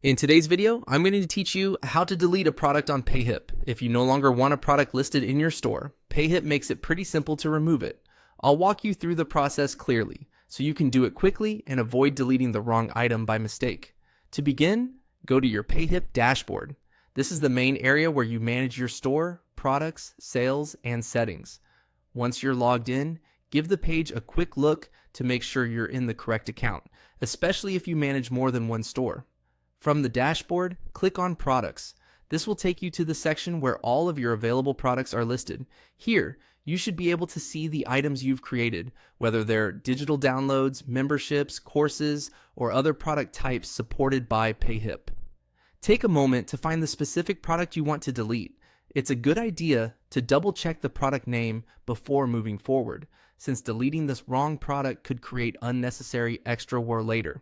In today's video, I'm going to teach you how to delete a product on Payhip. If you no longer want a product listed in your store, Payhip makes it pretty simple to remove it. I'll walk you through the process clearly, so you can do it quickly and avoid deleting the wrong item by mistake. To begin, go to your Payhip dashboard. This is the main area where you manage your store, products, sales, and settings. Once you're logged in, give the page a quick look to make sure you're in the correct account, especially if you manage more than one store. From the dashboard, click on Products. This will take you to the section where all of your available products are listed. Here, you should be able to see the items you've created, whether they're digital downloads, memberships, courses, or other product types supported by Payhip. Take a moment to find the specific product you want to delete. It's a good idea to double-check the product name before moving forward, since deleting this wrong product could create unnecessary extra work later.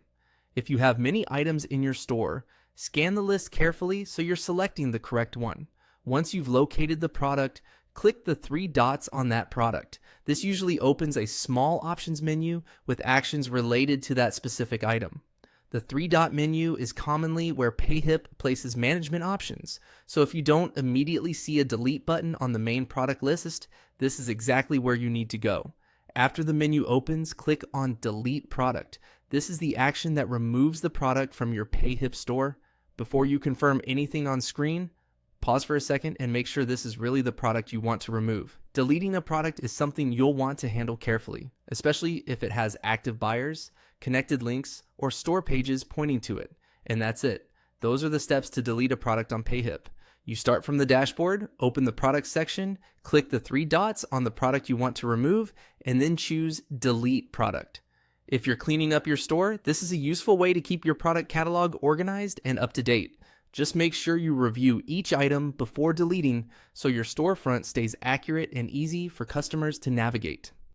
If you have many items in your store, scan the list carefully so you're selecting the correct one. Once you've located the product, click the three dots on that product. This usually opens a small options menu with actions related to that specific item. The three-dot menu is commonly where Payhip places management options, so if you don't immediately see a delete button on the main product list, this is exactly where you need to go. After the menu opens, click on Delete Product. This is the action that removes the product from your Payhip store. Before you confirm anything on screen, pause for a second and make sure this is really the product you want to remove. Deleting a product is something you'll want to handle carefully, especially if it has active buyers, connected links, or store pages pointing to it. And that's it. Those are the steps to delete a product on Payhip. You start from the dashboard, open the product section, click the three dots on the product you want to remove, and then choose Delete Product. If you're cleaning up your store, this is a useful way to keep your product catalog organized and up to date. Just make sure you review each item before deleting so your storefront stays accurate and easy for customers to navigate.